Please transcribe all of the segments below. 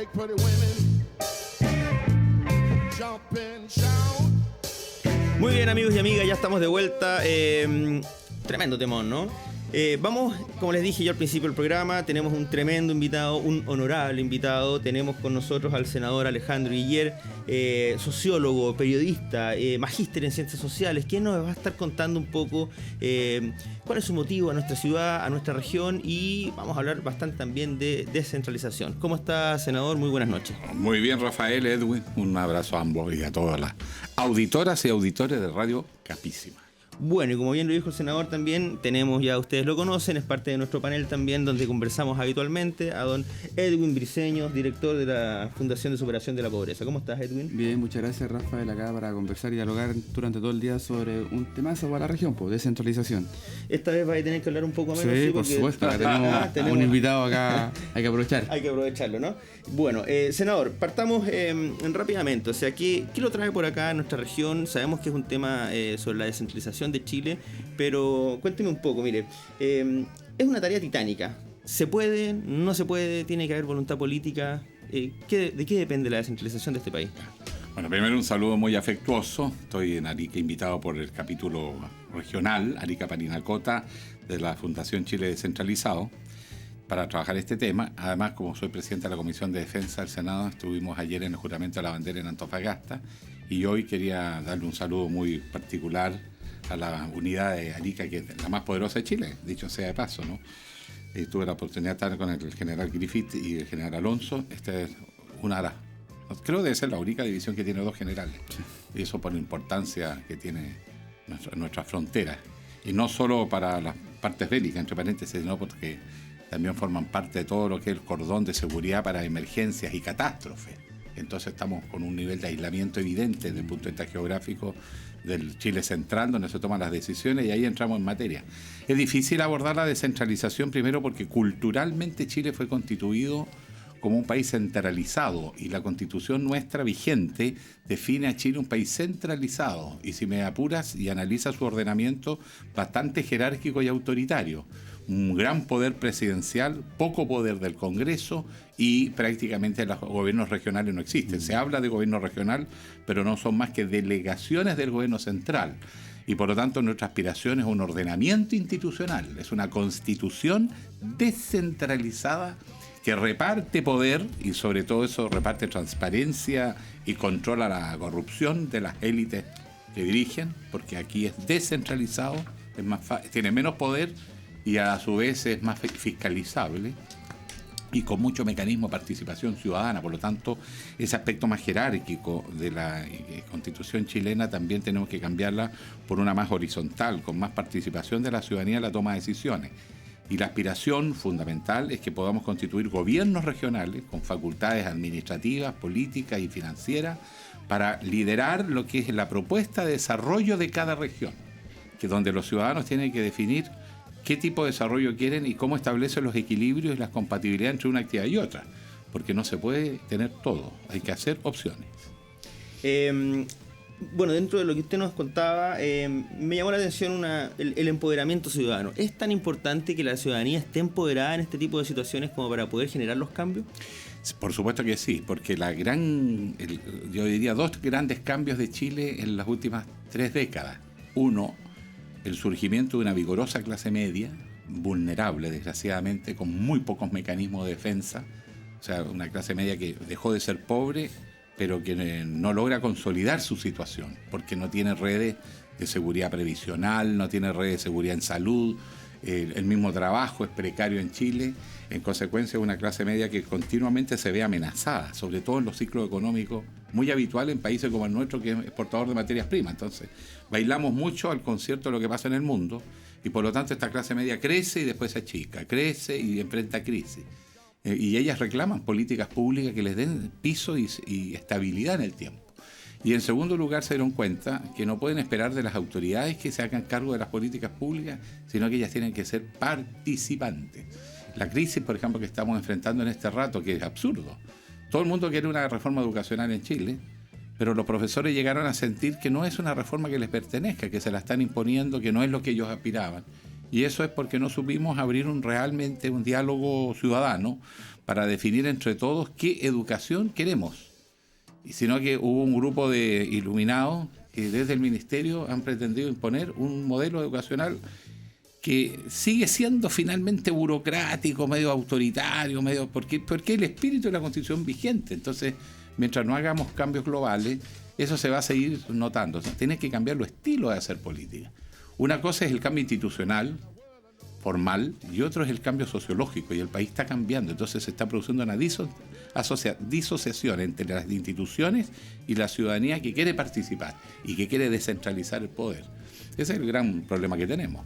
make pretty women jump and shout. Muy bien, amigos y amigas, ya estamos de vuelta. Tremendo temón, ¿no? Vamos, como les dije yo al principio del programa, tenemos un tremendo invitado, un honorable invitado. Tenemos con nosotros al senador Alejandro Guiller, sociólogo, periodista, magíster en ciencias sociales, quien nos va a estar contando un poco cuál es su motivo a nuestra ciudad, a nuestra región, y vamos a hablar bastante también de descentralización. ¿Cómo está, senador? Muy buenas noches. Muy bien, Rafael, Edwin, un abrazo a ambos y a todas las auditoras y auditores de Radio Capísima. Bueno, y como bien lo dijo el senador también, tenemos, ya ustedes lo conocen, es parte de nuestro panel también, donde conversamos habitualmente, a don Edwin Briceños, director de la Fundación de Superación de la Pobreza. ¿Cómo estás, Edwin? Bien, muchas gracias, Rafael, acá para conversar y dialogar durante todo el día sobre un temazo para la región, pues, descentralización. Esta vez vais a tener que hablar un poco menos. Sí, por supuesto, acá tenemos un invitado acá, hay que aprovechar. Hay que aprovecharlo, ¿no? Bueno, senador, partamos rápidamente. O sea, ¿qué lo trae por acá en nuestra región? Sabemos que es un tema sobre la descentralización de Chile, pero cuénteme un poco, mire, es una tarea titánica. ¿Se puede? ¿No se puede? ¿Tiene que haber voluntad política? ¿De qué depende la descentralización de este país? Bueno, primero un saludo muy afectuoso. Estoy en Arica invitado por el capítulo regional Arica Parinacota de la Fundación Chile Descentralizado para trabajar este tema. Además, como soy presidente de la Comisión de Defensa del Senado, estuvimos ayer en el juramento de la bandera en Antofagasta y hoy quería darle un saludo muy particular a la unidad de Arica, que es la más poderosa de Chile, dicho sea de paso, ¿no? Tuve la oportunidad de estar con el general Griffith y el general Alonso. Esta es una de las, creo que debe ser la única división que tiene dos generales. Y eso por la importancia que tiene nuestras fronteras. Y no solo para las partes bélicas, entre paréntesis, sino porque también forman parte de todo lo que es el cordón de seguridad para emergencias y catástrofes. Entonces estamos con un nivel de aislamiento evidente desde el punto de vista geográfico del Chile central, donde se toman las decisiones, y ahí entramos en materia. Es difícil abordar la descentralización primero porque culturalmente Chile fue constituido como un país centralizado y la constitución nuestra vigente define a Chile un país centralizado y, si me apuras y analizas su ordenamiento, bastante jerárquico y autoritario. Un gran poder presidencial, poco poder del Congreso y prácticamente los gobiernos regionales no existen. Se habla de gobierno regional, pero no son más que delegaciones del gobierno central. Y por lo tanto nuestra aspiración es un ordenamiento institucional, es una constitución descentralizada que reparte poder y sobre todo eso reparte transparencia y controla la corrupción de las élites que dirigen, porque aquí es descentralizado, es más tiene menos poder y a su vez es más fiscalizable y con mucho mecanismo de participación ciudadana. Por lo tanto, ese aspecto más jerárquico de la Constitución chilena también tenemos que cambiarla por una más horizontal, con más participación de la ciudadanía en la toma de decisiones. Y la aspiración fundamental es que podamos constituir gobiernos regionales con facultades administrativas, políticas y financieras para liderar lo que es la propuesta de desarrollo de cada región, que donde los ciudadanos tienen que definir qué tipo de desarrollo quieren y cómo establecen los equilibrios y las compatibilidades entre una actividad y otra, porque no se puede tener todo, hay que hacer opciones. Bueno, dentro de lo que usted nos contaba, me llamó la atención el empoderamiento ciudadano. ¿Es tan importante que la ciudadanía esté empoderada en este tipo de situaciones como para poder generar los cambios? Por supuesto que sí, porque yo diría dos grandes cambios de Chile en las últimas 3 décadas. Uno, el surgimiento de una vigorosa clase media, vulnerable desgraciadamente, con muy pocos mecanismos de defensa. O sea, una clase media que dejó de ser pobre, pero que no logra consolidar su situación, porque no tiene redes de seguridad previsional, no tiene redes de seguridad en salud, el mismo trabajo es precario en Chile, en consecuencia una clase media que continuamente se ve amenazada, sobre todo en los ciclos económicos, muy habitual en países como el nuestro, que es exportador de materias primas. Entonces, bailamos mucho al concierto de lo que pasa en el mundo, y por lo tanto esta clase media crece y después se achica, crece y enfrenta crisis. Y ellas reclaman políticas públicas que les den piso y estabilidad en el tiempo. Y en segundo lugar se dieron cuenta que no pueden esperar de las autoridades que se hagan cargo de las políticas públicas, sino que ellas tienen que ser participantes. La crisis, por ejemplo, que estamos enfrentando en este rato, que es absurdo. Todo el mundo quiere una reforma educacional en Chile, pero los profesores llegaron a sentir que no es una reforma que les pertenezca, que se la están imponiendo, que no es lo que ellos aspiraban. Y eso es porque no supimos abrir realmente un diálogo ciudadano para definir entre todos qué educación queremos. Y sino que hubo un grupo de iluminados que desde el ministerio han pretendido imponer un modelo educacional que sigue siendo finalmente burocrático, medio autoritario, porque el espíritu de la Constitución vigente. Entonces, mientras no hagamos cambios globales, eso se va a seguir notando. O sea, tienes que cambiar los estilos de hacer política. Una cosa es el cambio institucional, formal, y otro es el cambio sociológico, y el país está cambiando. Entonces se está produciendo una disociación entre las instituciones y la ciudadanía que quiere participar y que quiere descentralizar el poder. Ese es el gran problema que tenemos.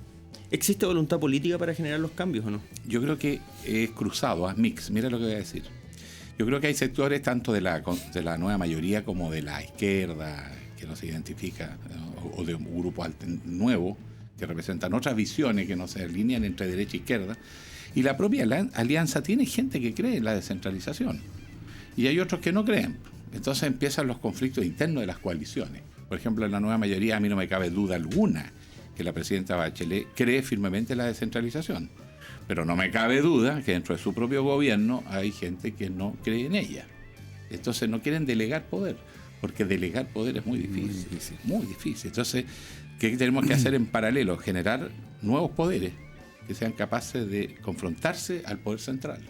¿Existe voluntad política para generar los cambios o no? Yo creo que es cruzado, es mix. Mira lo que voy a decir. Yo creo que hay sectores tanto de la nueva mayoría como de la izquierda, que no se identifica, o de un grupo nuevo, que representan otras visiones que no se alinean entre derecha e izquierda. Y la propia alianza tiene gente que cree en la descentralización. Y hay otros que no creen. Entonces empiezan los conflictos internos de las coaliciones. Por ejemplo, en la nueva mayoría a mí no me cabe duda alguna que la presidenta Bachelet cree firmemente en la descentralización. Pero no me cabe duda que dentro de su propio gobierno hay gente que no cree en ella. Entonces no quieren delegar poder, porque delegar poder es muy difícil, muy difícil. Entonces, ¿qué tenemos que hacer en paralelo? Generar nuevos poderes que sean capaces de confrontarse al poder central.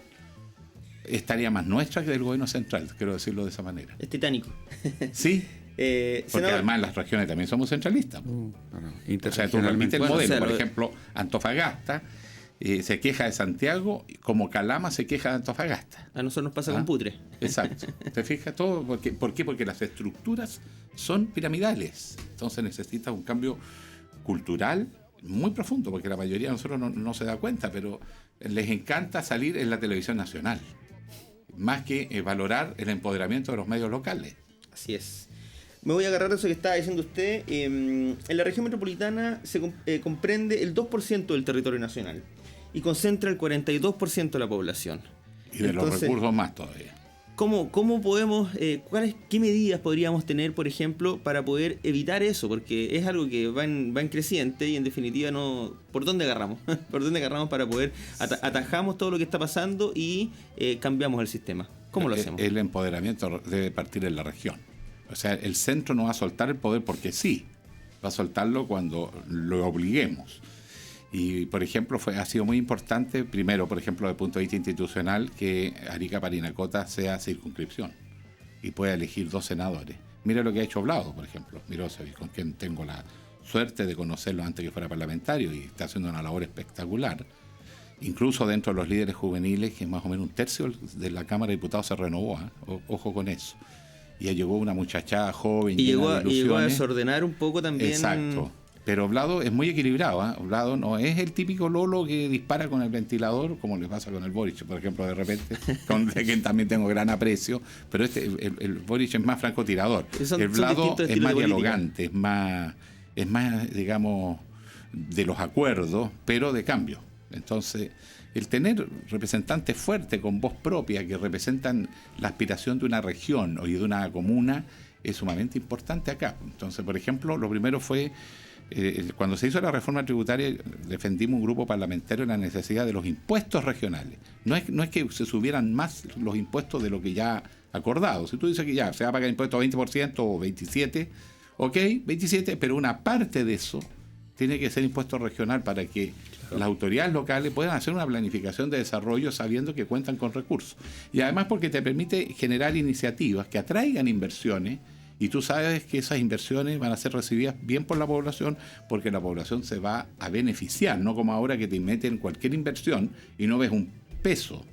Es tarea más nuestra que del gobierno central, quiero decirlo de esa manera. Es titánico. Sí, porque senador, además las regiones también somos centralistas. O sea, tú repites el modelo. Por ejemplo, Antofagasta se queja de Santiago como Calama se queja de Antofagasta. A nosotros nos pasa con Putre. Exacto. ¿Te fijas todo? ¿Por qué? Porque las estructuras son piramidales. Entonces necesitas un cambio cultural muy profundo, porque la mayoría de nosotros no se da cuenta, pero les encanta salir en la televisión nacional, más que valorar el empoderamiento de los medios locales. Así es. Me voy a agarrar eso que estaba diciendo usted. En la región metropolitana se comprende el 2% del territorio nacional y concentra el 42% de la población. Y de los recursos más todavía. ¿Cómo podemos, qué medidas podríamos tener, por ejemplo, para poder evitar eso? Porque es algo que va en creciente y en definitiva ¿por dónde agarramos? ¿Por dónde agarramos para poder atajamos todo lo que está pasando y cambiamos el sistema? ¿Cómo lo hacemos? El empoderamiento debe partir en la región. O sea, el centro no va a soltar el poder porque sí, va a soltarlo cuando lo obliguemos. Y, por ejemplo, ha sido muy importante, primero, por ejemplo, desde el punto de vista institucional, que Arica-Parinacota sea circunscripción y pueda elegir 2 senadores. Mira lo que ha hecho Vlado, por ejemplo, Mirosevic, con quien tengo la suerte de conocerlo antes que fuera parlamentario y está haciendo una labor espectacular. Incluso dentro de los líderes juveniles, que más o menos 1/3 de la Cámara de Diputados se renovó, ojo con eso. Y ya llegó una muchachada joven y llena de ilusiones. Y llegó a desordenar un poco también. Exacto. Pero Vlado es muy equilibrado, ¿eh? Vlado no es el típico lolo que dispara con el ventilador, como le pasa con el Boric, por ejemplo, de repente, de quien también tengo gran aprecio, pero el Boric es más francotirador. El Vlado es más dialogante, es más, digamos, de los acuerdos, pero de cambio. Entonces, el tener representantes fuertes con voz propia que representan la aspiración de una región o de una comuna es sumamente importante acá. Entonces, por ejemplo, lo primero fue cuando se hizo la reforma tributaria, defendimos un grupo parlamentario la necesidad de los impuestos regionales. No es que se subieran más los impuestos de lo que ya acordado. Si tú dices que ya se va a pagar impuestos 20% o 27%, ok, 27%, pero una parte de eso tiene que ser impuesto regional para que las autoridades locales puedan hacer una planificación de desarrollo sabiendo que cuentan con recursos. Y además porque te permite generar iniciativas que atraigan inversiones. Y tú sabes que esas inversiones van a ser recibidas bien por la población porque la población se va a beneficiar, no como ahora que te meten cualquier inversión y no ves un peso.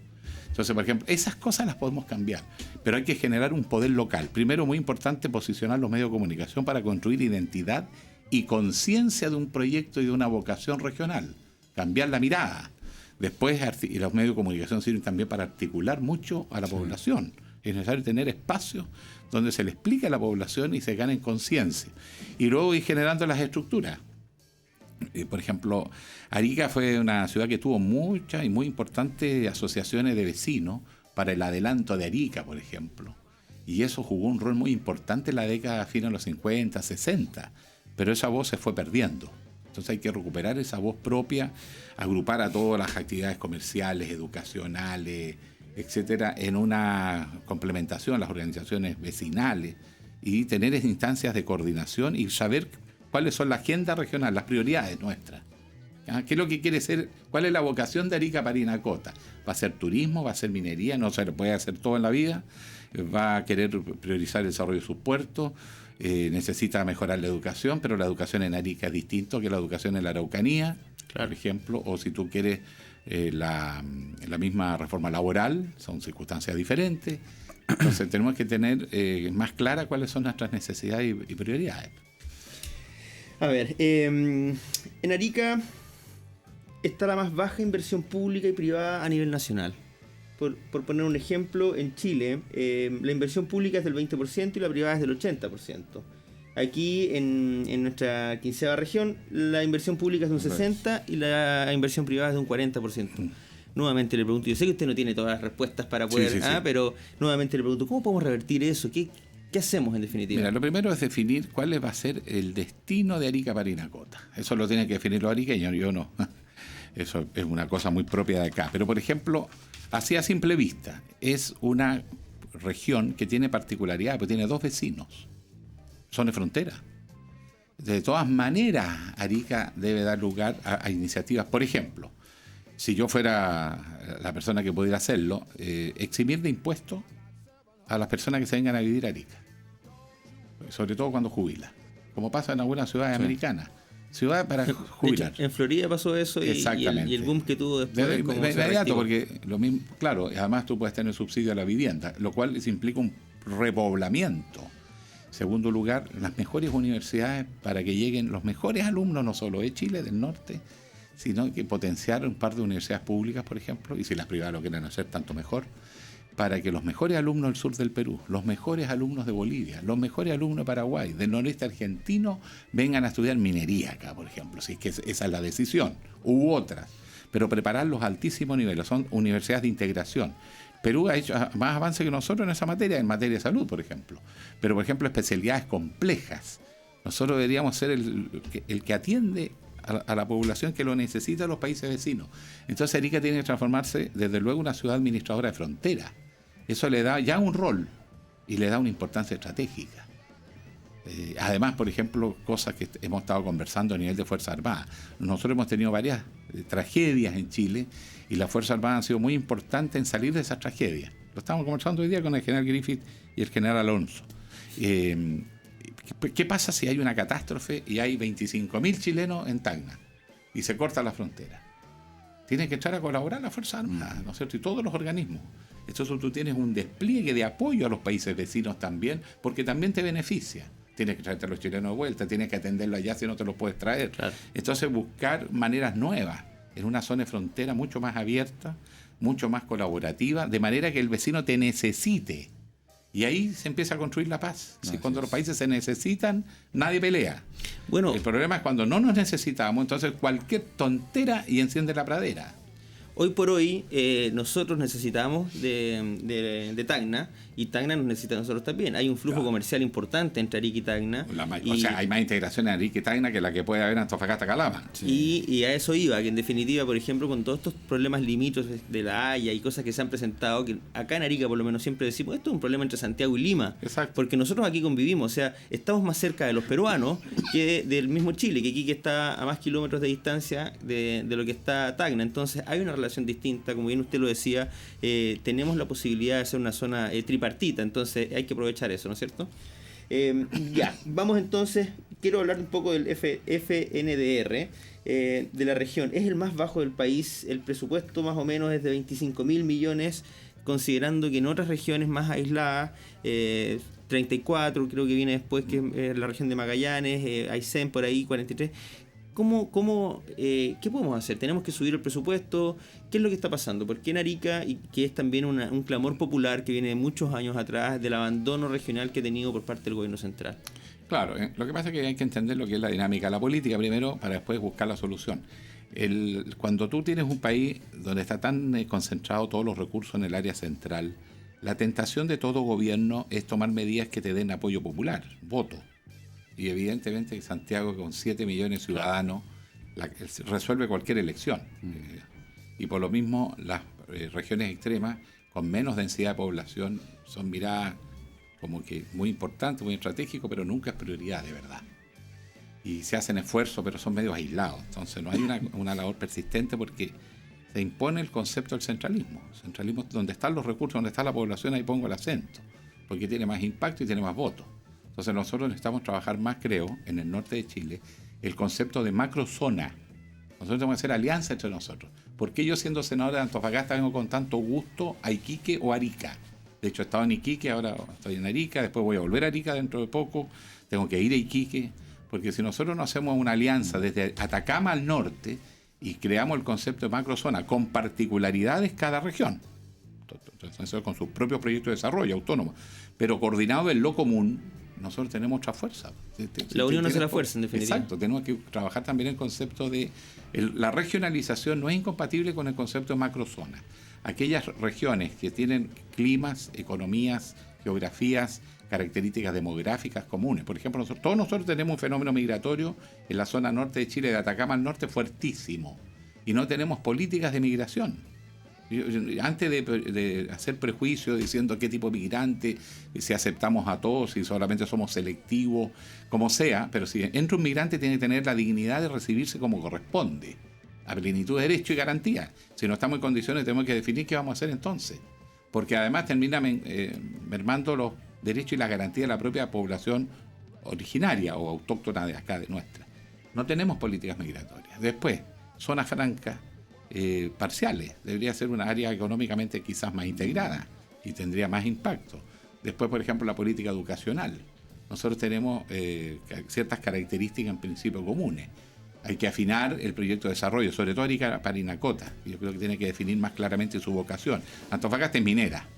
Entonces, por ejemplo, esas cosas las podemos cambiar, pero hay que generar un poder local. Primero, muy importante, posicionar los medios de comunicación para construir identidad y conciencia de un proyecto y de una vocación regional. Cambiar la mirada. Después, y los medios de comunicación sirven también para articular mucho a la población. Es necesario tener espacios donde se le explique a la población y se gane conciencia. Y luego ir generando las estructuras. Por ejemplo, Arica fue una ciudad que tuvo muchas y muy importantes asociaciones de vecinos para el adelanto de Arica, por ejemplo. Y eso jugó un rol muy importante en la década final de los 50, 60. Pero esa voz se fue perdiendo. Entonces hay que recuperar esa voz propia, agrupar a todas las actividades comerciales, educacionales, etcétera, en una complementación, las organizaciones vecinales, y tener instancias de coordinación y saber cuáles son la agenda regional, las prioridades nuestras. ¿Qué es lo que quiere ser? ¿Cuál es la vocación de Arica Parinacota? ¿Va a ser turismo? ¿Va a ser minería? No se lo puede hacer todo en la vida. ¿Va a querer priorizar el desarrollo de sus puertos? Necesita mejorar la educación, pero la educación en Arica es distinto que la educación en la Araucanía, por ejemplo, o si tú quieres la misma reforma laboral, son circunstancias diferentes. Entonces tenemos que tener más clara cuáles son nuestras necesidades y prioridades. A ver, en Arica está la más baja inversión pública y privada a nivel nacional. Por poner un ejemplo, en Chile la inversión pública es del 20% y la privada es del 80%. Aquí en nuestra 15ª región la inversión pública es de un 60% y la inversión privada es de un 40%. Nuevamente le pregunto, yo sé que usted no tiene todas las respuestas para poder, sí. Pero nuevamente le pregunto, ¿cómo podemos revertir eso? ¿Qué hacemos en definitiva? Mira, lo primero es definir cuál va a ser el destino de Arica Parinacota. Eso lo tienen que definir los ariqueños, yo no. Eso es una cosa muy propia de acá. Pero, por ejemplo, así a simple vista, es una región que tiene particularidad, porque tiene 2 vecinos. Son de frontera. De todas maneras, Arica debe dar lugar a iniciativas. Por ejemplo, si yo fuera la persona que pudiera hacerlo, eximir de impuestos a las personas que se vengan a vivir a Arica. Sobre todo cuando jubila. Como pasa en algunas ciudades americanas. Ciudad para jubilar. En Florida pasó eso y el boom que tuvo después. De inmediato, porque lo mismo, claro, además tú puedes tener subsidio a la vivienda, lo cual implica un repoblamiento. Segundo lugar, las mejores universidades para que lleguen los mejores alumnos, no solo de Chile, del norte, sino que potenciar un par de universidades públicas, por ejemplo, y si las privadas lo quieren hacer, tanto mejor, para que los mejores alumnos del sur del Perú, los mejores alumnos de Bolivia, los mejores alumnos de Paraguay, del noreste argentino, vengan a estudiar minería acá, por ejemplo, si es que esa es la decisión, u otras, pero prepararlos a altísimo nivel, son universidades de integración. Perú ha hecho más avance que nosotros en esa materia, en materia de salud, por ejemplo, pero por ejemplo especialidades complejas. Nosotros deberíamos ser el que atiende a la población que lo necesita en los países vecinos. Entonces Arica tiene que transformarse desde luego en una ciudad administradora de frontera. Eso le da ya un rol y le da una importancia estratégica. Además, por ejemplo, cosas que hemos estado conversando a nivel de Fuerzas Armadas. Nosotros hemos tenido varias tragedias en Chile y las Fuerzas Armadas han sido muy importantes en salir de esas tragedias. Lo estamos conversando hoy día con el general Griffith y el general Alonso. ¿Qué pasa si hay una catástrofe y hay 25.000 chilenos en Tacna y se corta la frontera? Tienen que entrar a colaborar las Fuerzas Armadas, ¿no es cierto? Y todos los organismos. Entonces tú tienes un despliegue de apoyo a los países vecinos también, porque también te beneficia. Tienes que traerte a los chilenos de vuelta, tienes que atenderlo allá si no te los puedes traer. Claro. Entonces buscar maneras nuevas en una zona de frontera mucho más abierta, mucho más colaborativa, de manera que el vecino te necesite. Y ahí se empieza a construir la paz. Cuando los países se necesitan, nadie pelea. Bueno, el problema es cuando no nos necesitamos, entonces cualquier tontera y enciende la pradera. Hoy por hoy nosotros necesitamos de Tacna y Tacna nos necesita a nosotros también. Hay un flujo comercial importante entre Arica y Tacna. O sea, hay más integración en Arica y Tacna que la que puede haber en Antofagasta, Calama. Sí. Y a eso iba, que en definitiva, por ejemplo, con todos estos problemas limítrofes de La Haya y cosas que se han presentado, que acá en Arica por lo menos siempre decimos, esto es un problema entre Santiago y Lima. Exacto. Porque nosotros aquí convivimos, o sea, estamos más cerca de los peruanos que del mismo Chile, que aquí que está a más kilómetros de distancia de lo que está Tacna. Entonces hay una relación distinta, como bien usted lo decía, tenemos la posibilidad de ser una zona tripartita, entonces hay que aprovechar eso, ¿no es cierto? Ya, vamos entonces, quiero hablar un poco del FNDR de la región. Es el más bajo del país, el presupuesto más o menos es de 25.000 millones, considerando que en otras regiones más aisladas, 34 creo que viene después, que es la región de Magallanes, Aysén por ahí, 43. ¿Qué podemos hacer? ¿Tenemos que subir el presupuesto? ¿Qué es lo que está pasando? Porque en Arica, y que es también un clamor popular que viene de muchos años atrás, del abandono regional que ha tenido por parte del gobierno central. Claro, lo que pasa es que hay que entender lo que es la dinámica de la política primero para después buscar la solución. Cuando tú tienes un país donde está tan concentrado todos los recursos en el área central, la tentación de todo gobierno es tomar medidas que te den apoyo popular, voto. Y evidentemente Santiago, con 7 millones de ciudadanos, resuelve cualquier elección. Y por lo mismo las regiones extremas con menos densidad de población son miradas como que muy importantes, muy estratégicos, pero nunca es prioridad de verdad. Y se hacen esfuerzos, pero son medios aislados. Entonces no hay una labor persistente porque se impone el concepto del centralismo. El centralismo, donde están los recursos, donde está la población, ahí pongo el acento, porque tiene más impacto y tiene más votos. Entonces nosotros necesitamos trabajar más, creo, en el norte de Chile, el concepto de macrozona. Nosotros tenemos que hacer alianza entre nosotros. ¿Por qué yo, siendo senador de Antofagasta, vengo con tanto gusto a Iquique o Arica? De hecho, he estado en Iquique, ahora estoy en Arica, después voy a volver a Arica dentro de poco, tengo que ir a Iquique, porque si nosotros no hacemos una alianza desde Atacama al norte y creamos el concepto de macrozona con particularidades cada región, entonces, con sus propios proyectos de desarrollo autónomos, pero coordinado en lo común, nosotros tenemos otra fuerza. La unión hace la fuerza, en definitiva. Exacto, tenemos que trabajar también el concepto de... la regionalización no es incompatible con el concepto de macrozona. Aquellas regiones que tienen climas, economías, geografías, características demográficas comunes. Por ejemplo, todos nosotros tenemos un fenómeno migratorio en la zona norte de Chile, de Atacama al norte, fuertísimo. Y no tenemos políticas de migración. Antes de hacer prejuicios diciendo qué tipo de migrante, si aceptamos a todos, si solamente somos selectivos, como sea, pero si entra un migrante tiene que tener la dignidad de recibirse como corresponde, a plenitud de derecho y garantía. Si no estamos en condiciones, tenemos que definir qué vamos a hacer entonces, porque además termina mermando los derechos y las garantías de la propia población originaria o autóctona de acá, de nuestra. No tenemos políticas migratorias. Después, zonas francas, parciales. Debería ser una área económicamente quizás más integrada y tendría más impacto. Después, por ejemplo, la política educacional. Nosotros tenemos ciertas características en principio comunes. Hay que afinar el proyecto de desarrollo, sobre todo Arica Parinacota. Yo creo que tiene que definir más claramente su vocación. Antofagasta es minera.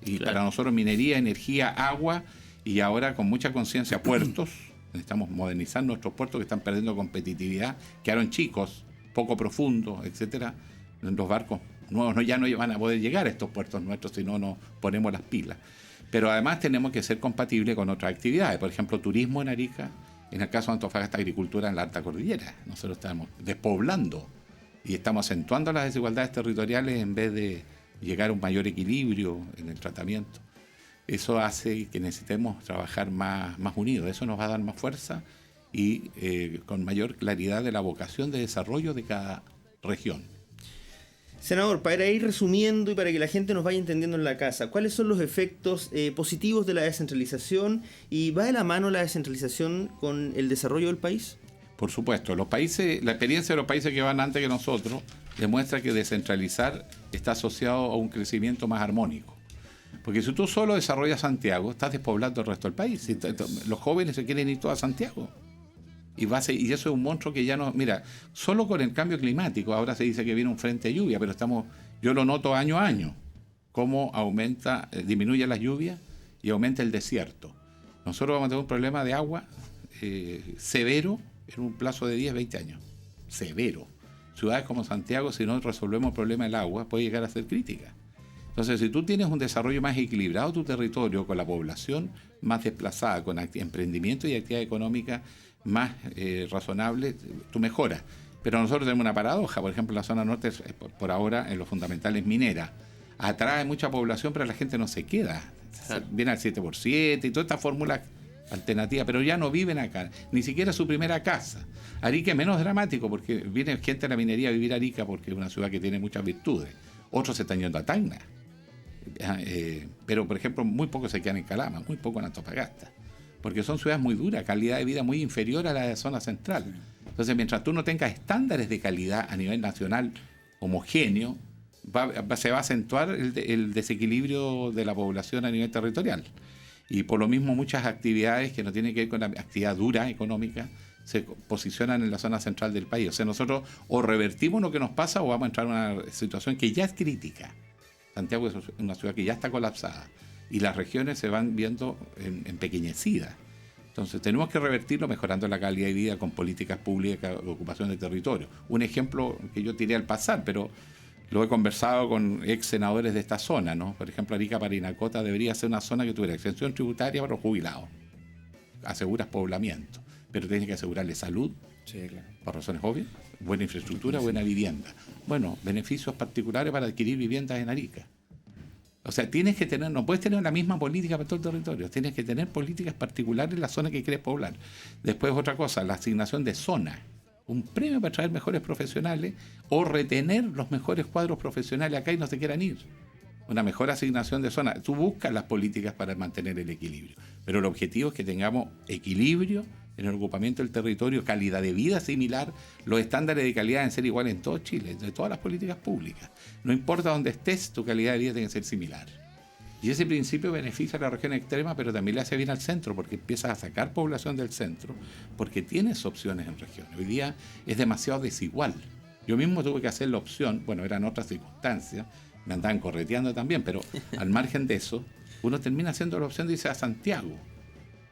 Y claro, para nosotros minería, energía, agua y ahora con mucha conciencia puertos. Necesitamos modernizar nuestros puertos que están perdiendo competitividad. Quedaron chicos, poco profundo, etcétera. Los barcos nuevos ya no van a poder llegar a estos puertos nuestros si no nos ponemos las pilas. Pero además tenemos que ser compatibles con otras actividades, por ejemplo, turismo en Arica, en el caso de Antofagasta, agricultura en la alta cordillera. Nosotros estamos despoblando y estamos acentuando las desigualdades territoriales en vez de llegar a un mayor equilibrio en el tratamiento. Eso hace que necesitemos trabajar más unidos, eso nos va a dar más fuerza y con mayor claridad de la vocación de desarrollo de cada región. Senador, para ir resumiendo y para que la gente nos vaya entendiendo en la casa, ¿cuáles son los efectos positivos de la descentralización y va de la mano la descentralización con el desarrollo del país? Por supuesto, la experiencia de los países que van antes que nosotros demuestra que descentralizar está asociado a un crecimiento más armónico. Porque si tú solo desarrollas Santiago, estás despoblando el resto del país. Los jóvenes se quieren ir todos a Santiago. Y eso es un monstruo que ya no... Mira, solo con el cambio climático, ahora se dice que viene un frente de lluvia, pero yo lo noto año a año, cómo disminuye las lluvias y aumenta el desierto. Nosotros vamos a tener un problema de agua severo en un plazo de 10, 20 años. Severo. Ciudades como Santiago, si no resolvemos el problema del agua, puede llegar a ser crítica. Entonces, si tú tienes un desarrollo más equilibrado de tu territorio, con la población más desplazada, con emprendimiento y actividad económica más razonable, tú mejoras. Pero nosotros tenemos una paradoja. Por ejemplo, la zona norte, por ahora, en lo fundamental es minera. Atrae mucha población, pero la gente no se queda. Viene al 7x7 y toda esta fórmula alternativa, pero ya no viven acá, ni siquiera su primera casa. Arica es menos dramático porque viene gente de la minería a vivir a Arica porque es una ciudad que tiene muchas virtudes. Otros se están yendo a Tacna. Pero, por ejemplo, muy pocos se quedan en Calama, muy poco en Antofagasta. Porque son ciudades muy duras, calidad de vida muy inferior a la de la zona central. Entonces, mientras tú no tengas estándares de calidad a nivel nacional homogéneo, se va a acentuar el desequilibrio de la población a nivel territorial. Y por lo mismo muchas actividades que no tienen que ver con la actividad dura económica se posicionan en la zona central del país. O sea, nosotros o revertimos lo que nos pasa o vamos a entrar en una situación que ya es crítica. Santiago es una ciudad que ya está colapsada y las regiones se van viendo empequeñecidas. Entonces tenemos que revertirlo mejorando la calidad de vida con políticas públicas de ocupación de territorio. Un ejemplo que yo tiré al pasar, pero lo he conversado con ex senadores de esta zona, ¿no? Por ejemplo, Arica Parinacota debería ser una zona que tuviera exención tributaria para los jubilados. Aseguras poblamiento, pero tienes que asegurarle salud, Sí, claro. Por razones obvias, buena infraestructura, buena vivienda. Bueno, beneficios particulares para adquirir viviendas en Arica. O sea, tienes que tener, no puedes tener la misma política para todo el territorio, tienes que tener políticas particulares en la zona que quieres poblar. Después otra cosa, la asignación de zona, un premio para traer mejores profesionales o retener los mejores cuadros profesionales acá y no se quieran ir. Una mejor asignación de zona. Tú buscas las políticas para mantener el equilibrio, pero el objetivo es que tengamos equilibrio en el ocupamiento del territorio, calidad de vida similar, los estándares de calidad deben ser iguales en todo Chile, de todas las políticas públicas. No importa dónde estés, tu calidad de vida tiene que ser similar. Y ese principio beneficia a la región extrema, pero también le hace bien al centro, porque empiezas a sacar población del centro, porque tienes opciones en regiones. Hoy día es demasiado desigual. Yo mismo tuve que hacer la opción, bueno, eran otras circunstancias, me andaban correteando también, pero al margen de eso, uno termina haciendo la opción de irse a Santiago.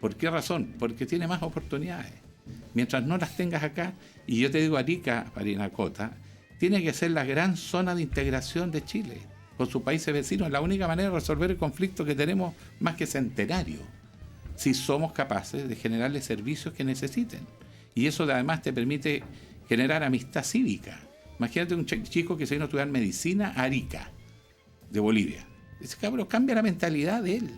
¿Por qué razón? Porque tiene más oportunidades. Mientras no las tengas acá, y yo te digo Arica, Parinacota, tiene que ser la gran zona de integración de Chile con sus países vecinos. Es la única manera de resolver el conflicto que tenemos más que centenario, si somos capaces de generarles servicios que necesiten. Y eso además te permite generar amistad cívica. Imagínate un chico que se vino a estudiar medicina a Arica, de Bolivia. Ese cabrón cambia la mentalidad de él.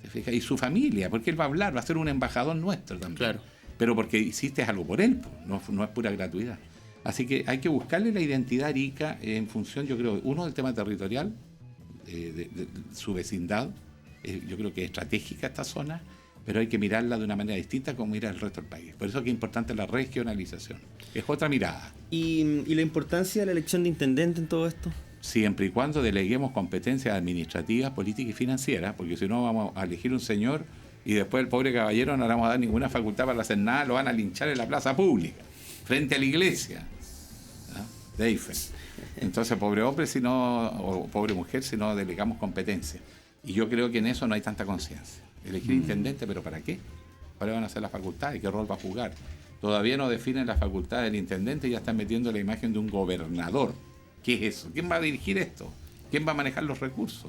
¿Se fija? Y su familia, porque él va a hablar, va a ser un embajador nuestro también. Claro. Pero porque hiciste algo por él, no es pura gratuidad. Así que hay que buscarle la identidad arica en función, yo creo, uno, del tema territorial, de su vecindad. Yo creo que es estratégica esta zona, pero hay que mirarla de una manera distinta como mira el resto del país. Por eso es que es importante la regionalización. Es otra mirada. ¿Y la importancia de la elección de intendente en todo esto? Siempre y cuando deleguemos competencias administrativas, políticas y financieras, porque si no vamos a elegir un señor y después el pobre caballero no le vamos a dar ninguna facultad para hacer nada, lo van a linchar en la plaza pública, frente a la iglesia de Eiffel. Entonces, pobre hombre o pobre mujer si no delegamos competencia. Y yo creo que en eso no hay tanta conciencia. Elegir intendente, ¿pero para qué? ¿Cuáles van a ser las facultades? ¿Qué rol va a jugar? Todavía no definen las facultades del intendente y ya están metiendo la imagen de un gobernador. ¿Qué es eso? ¿Quién va a dirigir esto? ¿Quién va a manejar los recursos?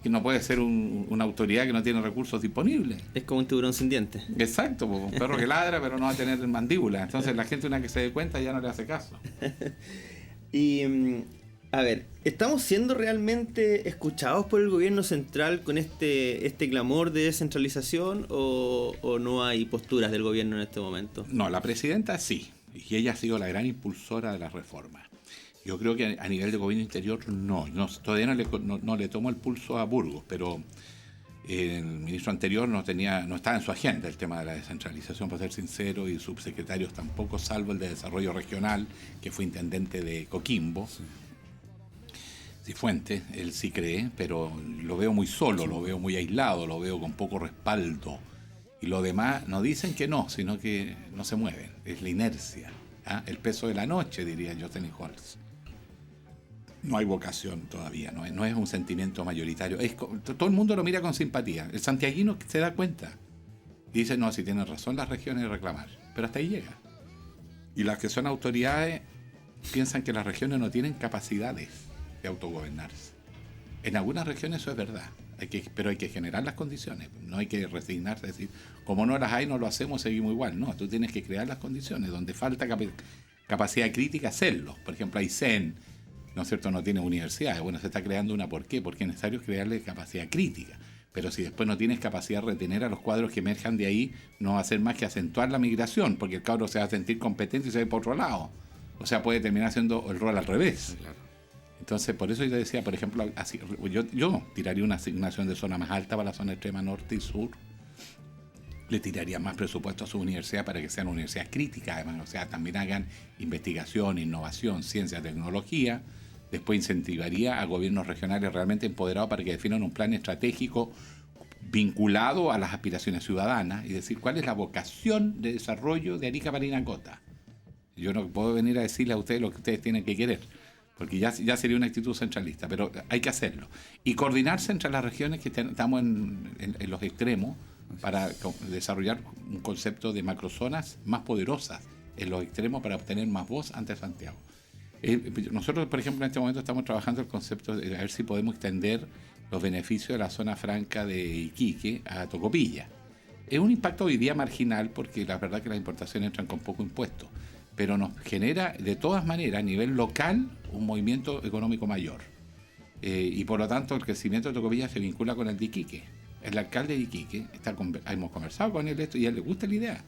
Que no puede ser una autoridad que no tiene recursos disponibles. Es como un tiburón sin dientes. Exacto, pues, un perro que ladra pero no va a tener mandíbula. Entonces la gente, una que se dé cuenta, ya no le hace caso. Y, a ver, ¿estamos siendo realmente escuchados por el gobierno central con este clamor de descentralización o no hay posturas del gobierno en este momento? No, la presidenta sí, y ella ha sido la gran impulsora de las reformas. Yo creo que a nivel de gobierno interior todavía no le tomó el pulso a Burgos, pero el ministro anterior no estaba en su agenda el tema de la descentralización, para ser sincero, y subsecretarios tampoco, salvo el de desarrollo regional, que fue intendente de Coquimbo. Cifuentes, él sí cree, pero lo veo muy solo, lo veo muy aislado, lo veo con poco respaldo. Y lo demás no dicen que no, sino que no se mueven, es la inercia, el peso de la noche, diría Jocelyn Holtz. No hay vocación todavía, no es un sentimiento mayoritario. Todo el mundo lo mira con simpatía. El santiaguino se da cuenta y dice, no, si tienen razón las regiones de reclamar. Pero hasta ahí llega. Y las que son autoridades piensan que las regiones no tienen capacidades de autogobernarse. En algunas regiones eso es verdad, pero hay que generar las condiciones. No hay que resignarse a decir, como no las hay, no lo hacemos, seguimos igual. No, tú tienes que crear las condiciones. Donde falta capacidad crítica, hacerlo. Por ejemplo, Aysén, ¿no es cierto?, no tiene universidades. Bueno, se está creando una. ¿Por qué? Porque es necesario crearle capacidad crítica. Pero si después no tienes capacidad de retener a los cuadros que emerjan de ahí, no va a hacer más que acentuar la migración, porque el cabro se va a sentir competente y se va a ir por otro lado. O sea, puede terminar haciendo el rol al revés. Claro. Entonces, por eso yo decía, por ejemplo, así, yo tiraría una asignación de zona más alta para la zona extrema norte y sur. Le tiraría más presupuesto a su universidad para que sean universidades críticas, además. O sea, también hagan investigación, innovación, ciencia, tecnología. Después incentivaría a gobiernos regionales realmente empoderados para que definan un plan estratégico vinculado a las aspiraciones ciudadanas y decir cuál es la vocación de desarrollo de Arica Parinacota. Yo no puedo venir a decirle a ustedes lo que ustedes tienen que querer, porque ya sería una actitud centralista, pero hay que hacerlo. Y coordinarse entre las regiones que estamos en los extremos para desarrollar un concepto de macrozonas más poderosas en los extremos para obtener más voz ante Santiago. Nosotros, por ejemplo, en este momento estamos trabajando el concepto de a ver si podemos extender los beneficios de la zona franca de Iquique a Tocopilla. Es un impacto hoy día marginal porque la verdad que las importaciones entran con poco impuesto, pero nos genera de todas maneras a nivel local un movimiento económico mayor. Y por lo tanto el crecimiento de Tocopilla se vincula con el de Iquique. El alcalde de Iquique, hemos conversado con él esto y a él le gusta la idea.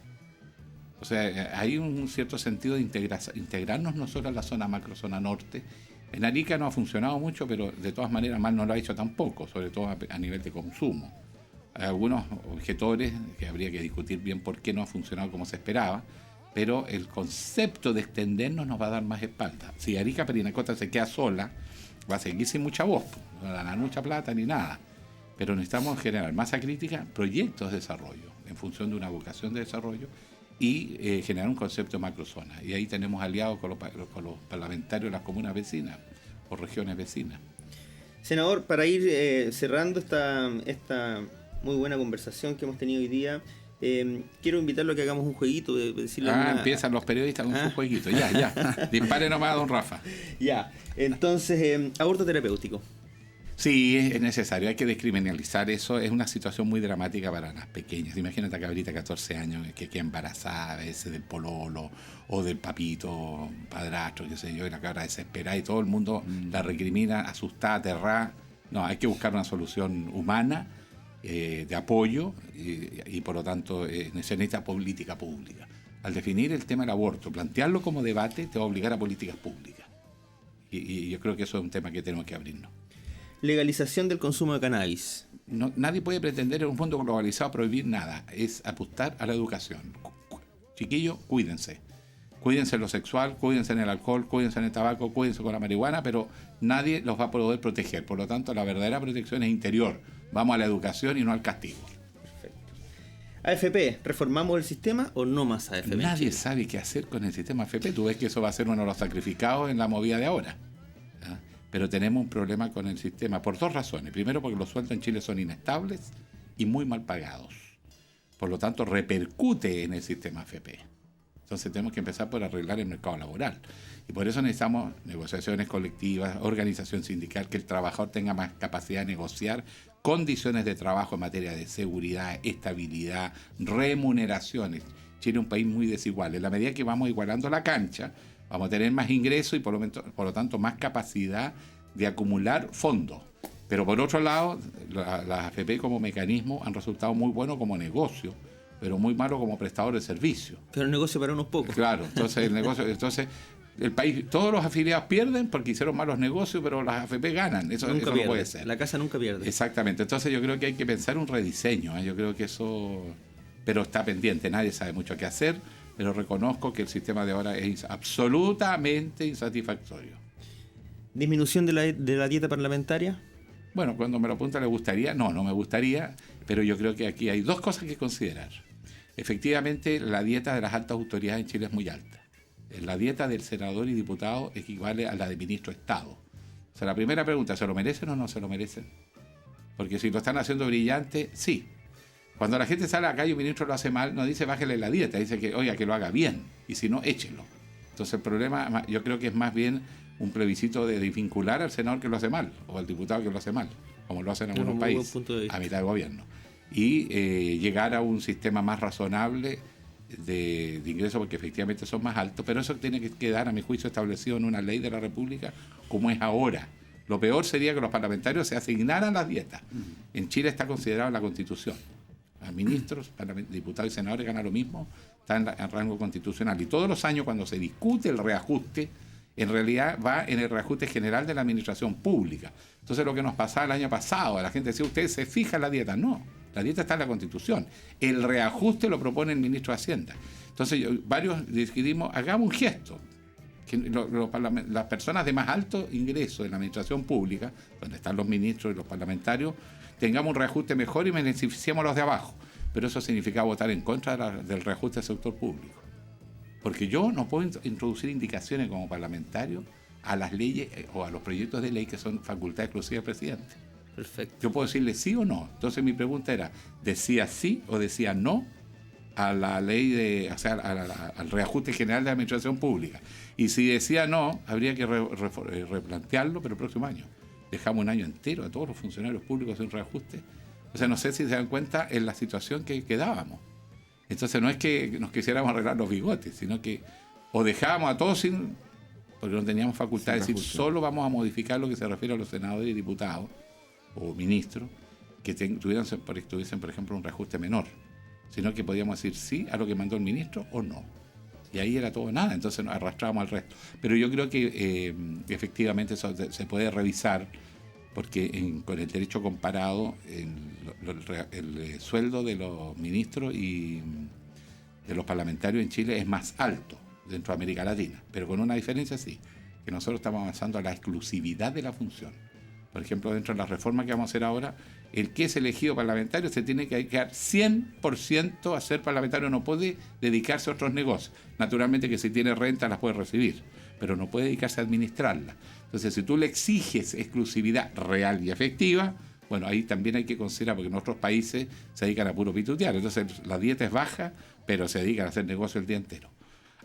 O sea, hay un cierto sentido de integrarnos nosotros a la zona macro, zona norte. En Arica no ha funcionado mucho, pero de todas maneras mal no lo ha hecho tampoco, sobre todo a nivel de consumo. Hay algunos objetores que habría que discutir bien por qué no ha funcionado como se esperaba, pero el concepto de extendernos nos va a dar más espalda. Si Arica Parinacota se queda sola, va a seguir sin mucha voz, no va a ganar mucha plata ni nada. Pero necesitamos generar masa crítica, proyectos de desarrollo, en función de una vocación de desarrollo, y generar un concepto de macrozona. Y ahí tenemos aliados con los parlamentarios de las comunas vecinas o regiones vecinas. Senador, para ir cerrando esta muy buena conversación que hemos tenido hoy día, quiero invitarlo a que hagamos un jueguito. Decirle empiezan los periodistas con su jueguito. Ya. Dispare nomás, don Rafa. Ya, entonces, aborto terapéutico. Sí, es necesario, hay que descriminalizar eso. Es una situación muy dramática para las pequeñas. Imagínate a cabrita de 14 años que queda embarazada a veces del pololo o del papito, padrastro, qué sé yo, y la cabra desesperada y todo el mundo la recrimina, asustada, aterrada. No, hay que buscar una solución humana, de apoyo y por lo tanto se necesita política pública. Al definir el tema del aborto, plantearlo como debate te va a obligar a políticas públicas. Y yo creo que eso es un tema que tenemos que abrirnos. Legalización del consumo de cannabis. No, nadie puede pretender en un mundo globalizado prohibir nada. Es apostar a la educación. Chiquillos, cuídense. Cuídense en lo sexual, cuídense en el alcohol, cuídense en el tabaco, cuídense con la marihuana, pero nadie los va a poder proteger. Por lo tanto, la verdadera protección es interior. Vamos a la educación y no al castigo. Perfecto. AFP, ¿reformamos el sistema o no más AFP? Nadie sabe qué hacer con el sistema AFP. Tú ves que eso va a ser uno de los sacrificados en la movida de ahora. Pero tenemos un problema con el sistema por dos razones. Primero, porque los sueldos en Chile son inestables y muy mal pagados. Por lo tanto, repercute en el sistema AFP. Entonces tenemos que empezar por arreglar el mercado laboral. Y por eso necesitamos negociaciones colectivas, organización sindical, que el trabajador tenga más capacidad de negociar condiciones de trabajo en materia de seguridad, estabilidad, remuneraciones. Chile es un país muy desigual. En la medida que vamos igualando la cancha, vamos a tener más ingresos y por lo tanto más capacidad de acumular fondos. Pero por otro lado, las AFP como mecanismo han resultado muy buenos como negocio, pero muy malos como prestador de servicios. Pero el negocio para unos pocos. Claro, entonces el país, todos los afiliados pierden porque hicieron malos negocios, pero las AFP ganan. Eso no puede ser. La casa nunca pierde. Exactamente. Entonces yo creo que hay que pensar un rediseño. Yo creo que eso... Pero está pendiente, nadie sabe mucho qué hacer, pero reconozco que el sistema de ahora es absolutamente insatisfactorio. ¿Disminución de la dieta parlamentaria? Bueno, cuando me lo apunta, ¿le gustaría? No me gustaría, pero yo creo que aquí hay dos cosas que considerar. Efectivamente, la dieta de las altas autoridades en Chile es muy alta. La dieta del senador y diputado equivale a la de ministro de Estado. O sea, la primera pregunta, ¿se lo merecen o no se lo merecen? Porque si lo están haciendo brillante, sí. Cuando la gente sale a la calle y un ministro lo hace mal, no dice bájele la dieta, dice que, oiga, que lo haga bien, y si no, échenlo. Entonces el problema, yo creo que es más bien un plebiscito de desvincular al senador que lo hace mal, o al diputado que lo hace mal, como lo hacen en algunos países, a mitad de gobierno. Y llegar a un sistema más razonable de ingresos, porque efectivamente son más altos, pero eso tiene que quedar, a mi juicio, establecido en una ley de la República, como es ahora. Lo peor sería que los parlamentarios se asignaran las dietas. En Chile está considerado en la Constitución. A ministros, diputados y senadores ganan lo mismo, están en rango constitucional. Y todos los años cuando se discute el reajuste, en realidad va en el reajuste general de la administración pública. Entonces lo que nos pasaba el año pasado, la gente decía, ¿ustedes se fijan la dieta? No, la dieta está en la Constitución. El reajuste lo propone el ministro de Hacienda. Entonces varios decidimos, hagamos un gesto. Que las personas de más alto ingreso en la administración pública, donde están los ministros y los parlamentarios, tengamos un reajuste mejor y beneficiemos a los de abajo. Pero eso significa votar en contra del reajuste del sector público. Porque yo no puedo introducir indicaciones como parlamentario a las leyes o a los proyectos de ley que son facultad exclusiva del presidente. Perfecto. Yo puedo decirle sí o no. Entonces mi pregunta era, ¿decía sí o decía no a la ley al reajuste general de la administración pública? Y si decía no, habría que replantearlo, pero el próximo año. Dejamos un año entero a todos los funcionarios públicos en reajuste. O sea, no sé si se dan cuenta en la situación que quedábamos. Entonces no es que nos quisiéramos arreglar los bigotes, sino que o dejábamos a todos sin, porque no teníamos facultad de decir, solo vamos a modificar lo que se refiere a los senadores y diputados o ministros que tuviesen, por ejemplo, un reajuste menor, sino que podíamos decir sí a lo que mandó el ministro o no. Y ahí era todo o nada, entonces nos arrastrábamos al resto. Pero yo creo que efectivamente eso se puede revisar, porque con el derecho comparado, el sueldo de los ministros y de los parlamentarios en Chile es más alto dentro de América Latina, pero con una diferencia sí, que nosotros estamos avanzando a la exclusividad de la función. Por ejemplo, dentro de la reforma que vamos a hacer ahora, el que es elegido parlamentario se tiene que dedicar 100% a ser parlamentario, no puede dedicarse a otros negocios. Naturalmente que si tiene renta las puede recibir, pero no puede dedicarse a administrarla. Entonces, si tú le exiges exclusividad real y efectiva, bueno, ahí también hay que considerar, porque en otros países se dedican a puro pitutear. Entonces, la dieta es baja, pero se dedican a hacer negocio el día entero.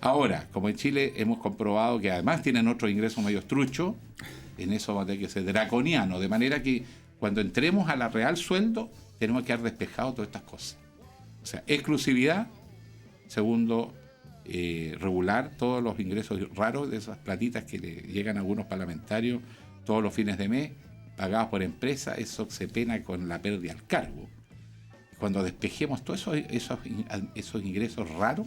Ahora, como en Chile hemos comprobado que además tienen otros ingresos medio truchos, en eso va a tener que ser draconiano, de manera que cuando entremos a la real sueldo, tenemos que haber despejado todas estas cosas. O sea, exclusividad. Segundo, regular todos los ingresos raros de esas platitas que le llegan a algunos parlamentarios todos los fines de mes, pagados por empresa. Eso se pena con la pérdida al cargo. Cuando despejemos todos esos ingresos raros,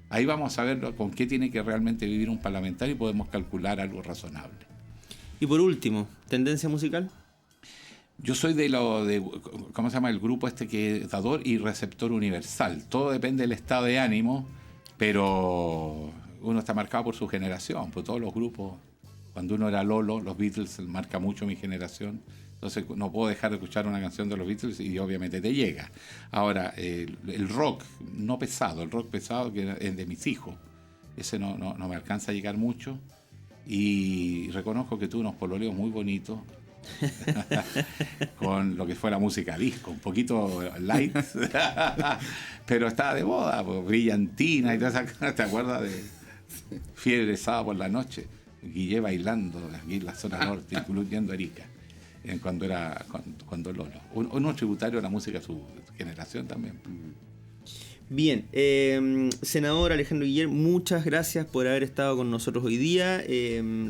ahí vamos a ver con qué tiene que realmente vivir un parlamentario y podemos calcular algo razonable. Y por último, ¿tendencia musical? Yo soy ¿cómo se llama? El grupo que es dador y receptor universal. Todo depende del estado de ánimo, pero uno está marcado por su generación, por todos los grupos. Cuando uno era Lolo, los Beatles marca mucho mi generación. Entonces no puedo dejar de escuchar una canción de los Beatles y obviamente te llega. Ahora, el rock no pesado, el rock pesado que es de mis hijos, ese no me alcanza a llegar mucho. Y reconozco que tuve unos pololeos muy bonitos con lo que fue la música disco, un poquito light, pero estaba de moda, pues, brillantina y todas esas cosas. ¿Te acuerdas de Fiebre Sábado por la Noche? Guille bailando aquí en la zona norte, incluyendo Arica, cuando Lolo. Uno tributario a la música de su generación también. Bien, senador Alejandro Guiller, muchas gracias por haber estado con nosotros hoy día.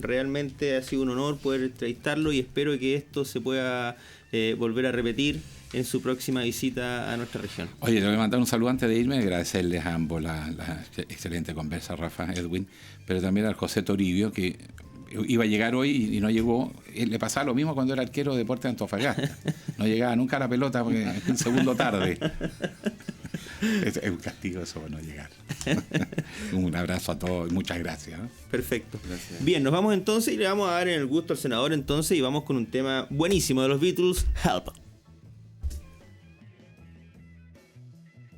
Realmente ha sido un honor poder entrevistarlo y espero que esto se pueda volver a repetir en su próxima visita a nuestra región. Oye, le voy a mandar un saludo antes de irme, agradecerles a ambos la excelente conversa, Rafa, Edwin, pero también al José Toribio, que iba a llegar hoy y no llegó. Le pasaba lo mismo cuando era arquero de Deportes de Antofagasta. No llegaba nunca a la pelota porque es un segundo tarde. Es un castigo eso por no llegar. Un abrazo a todos y muchas gracias. Perfecto. Gracias. Bien, nos vamos entonces y le vamos a dar en el gusto al senador entonces y vamos con un tema buenísimo de los Beatles, Help.